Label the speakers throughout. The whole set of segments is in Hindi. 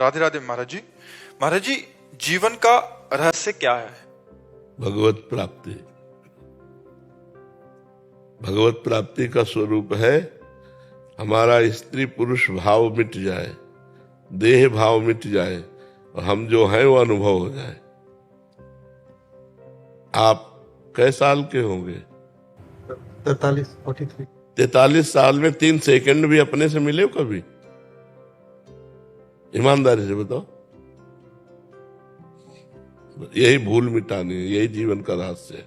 Speaker 1: राधे राधे महाराज जी। महाराज जी, जीवन का रहस्य क्या है?
Speaker 2: भगवत प्राप्ति। भगवत प्राप्ति का स्वरूप है हमारा स्त्री पुरुष भाव मिट जाए, देह भाव मिट जाए और हम जो हैं वो अनुभव हो जाए। आप कै साल के होंगे? 43 साल में 3 सेकंड भी अपने से मिले हो कभी? ईमानदारी से बताओ। यही भूल मिटानी है, यही जीवन का रहस्य है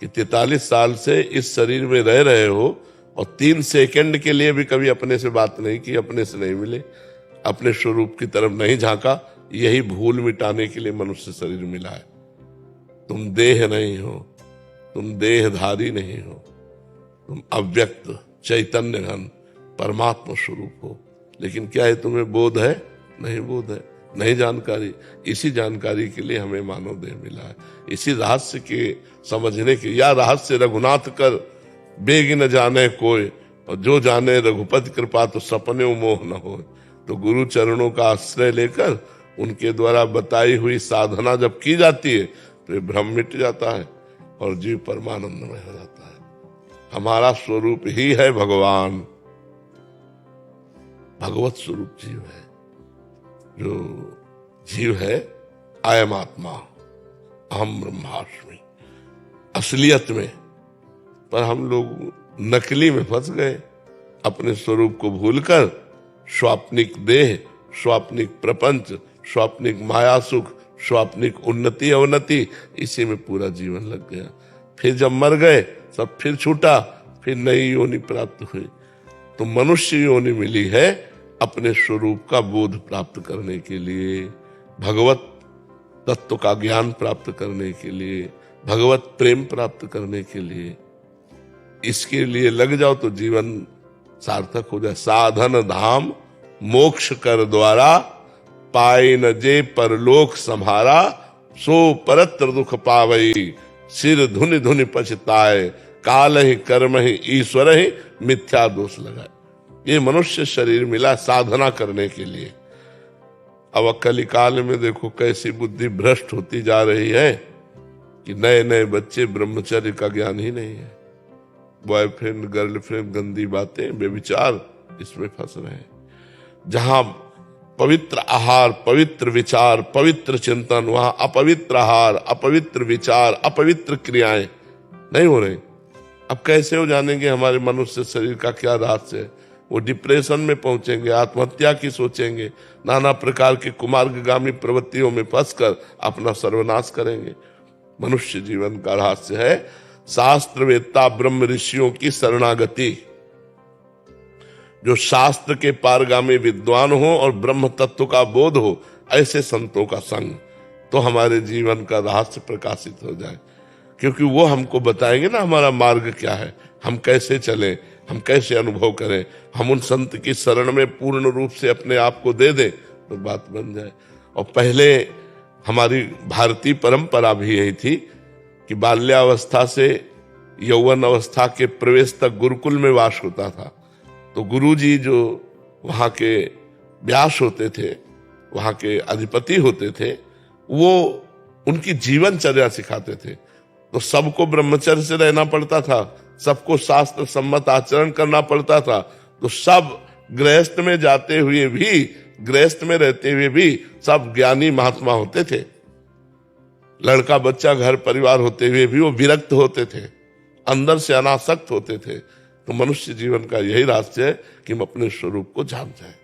Speaker 2: कि 43 साल से इस शरीर में रह रहे हो और 3 सेकंड के लिए भी कभी अपने से बात नहीं की, अपने से नहीं मिले, अपने स्वरूप की तरफ नहीं झांका। यही भूल मिटाने के लिए मनुष्य शरीर मिला है। तुम देह नहीं हो, तुम देहधारी नहीं हो, तुम अव्यक्त चैतन्य घन परमात्मा स्वरूप हो। लेकिन क्या है, तुम्हें बोध है? नहीं बोध है, नहीं जानकारी। इसी जानकारी के लिए हमें मानव देह मिला है, इसी रहस्य के समझने के। या रहस्य रघुनाथ कर बेग न जाने कोई, और जो जाने रघुपति कृपा तो सपने मोह न हो। तो गुरु चरणों का आश्रय लेकर उनके द्वारा बताई हुई साधना जब की जाती है तो भ्रम मिट जाता है और जीव परमानंदमय हो जाता है। हमारा स्वरूप ही है भगवान, भगवत स्वरूप जीव है। जो जीव है अयम आत्मा अहम ब्रह्मास्मि, असलियत में। पर हम लोग नकली में फंस गए, अपने स्वरूप को भूलकर स्वाप्निक देह, स्वाप्निक प्रपंच, स्वाप्निक माया सुख, स्वाप्निक उन्नति अवनति, इसी में पूरा जीवन लग गया। फिर जब मर गए सब फिर छूटा, फिर नई योनि प्राप्त हुई। तो मनुष्य योनि मिली है अपने स्वरूप का बोध प्राप्त करने के लिए, भगवत तत्व का ज्ञान प्राप्त करने के लिए, भगवत प्रेम प्राप्त करने के लिए। इसके लिए लग जाओ तो जीवन सार्थक हो जाए। साधन धाम मोक्ष कर द्वारा, पाए न जे परलोक संहारा, सो परत्र दुख पावई, सिर धुनि धुनि पछताए, काल ही कर्म ही ईश्वर ही मिथ्या दोष लगाए। ये मनुष्य शरीर मिला साधना करने के लिए। अब कलिकाल में देखो कैसी बुद्धि भ्रष्ट होती जा रही है कि नए नए बच्चे ब्रह्मचर्य का ज्ञान ही नहीं है। बॉयफ्रेंड गर्लफ्रेंड, गंदी बातें, बेविचार, इसमें फंस रहे हैं। जहां पवित्र आहार, पवित्र विचार, पवित्र चिंतन, वहां अपवित्र आहार, अपवित्र विचार, अपवित्र क्रियाएं नहीं हो रही। अब कैसे हो जानेंगे हमारे मनुष्य शरीर का क्या रहस्य है? वो डिप्रेशन में पहुंचेंगे, आत्महत्या की सोचेंगे, नाना प्रकार के कुमार्गामी प्रवृत्तियों में फंसकर अपना सर्वनाश करेंगे। मनुष्य जीवन का रहस्य है शास्त्रवेत्ता ब्रह्म ऋषियों की शरणागति। जो शास्त्र के पारगामी विद्वान हो और ब्रह्म तत्व का बोध हो, ऐसे संतों का संग, तो हमारे जीवन का रहस्य प्रकाशित हो जाए। क्योंकि वो हमको बताएंगे ना हमारा मार्ग क्या है, हम कैसे चलें, हम कैसे अनुभव करें। हम उन संत की शरण में पूर्ण रूप से अपने आप को दे दें तो बात बन जाए। और पहले हमारी भारतीय परंपरा भी यही थी कि बाल्यावस्था से यौवन अवस्था के प्रवेश तक गुरुकुल में वास होता था। तो गुरुजी जो वहाँ के व्यास होते थे, वहाँ के अधिपति होते थे, वो उनकी जीवनचर्या सिखाते थे। तो सबको ब्रह्मचर्य से रहना पड़ता था, सबको शास्त्र सम्मत आचरण करना पड़ता था। तो सब गृहस्थ में जाते हुए भी, गृहस्थ में रहते हुए भी सब ज्ञानी महात्मा होते थे। लड़का बच्चा घर परिवार होते हुए भी वो विरक्त होते थे, अंदर से अनासक्त होते थे। तो मनुष्य जीवन का यही रहस्य है कि हम अपने स्वरूप को जान जाए।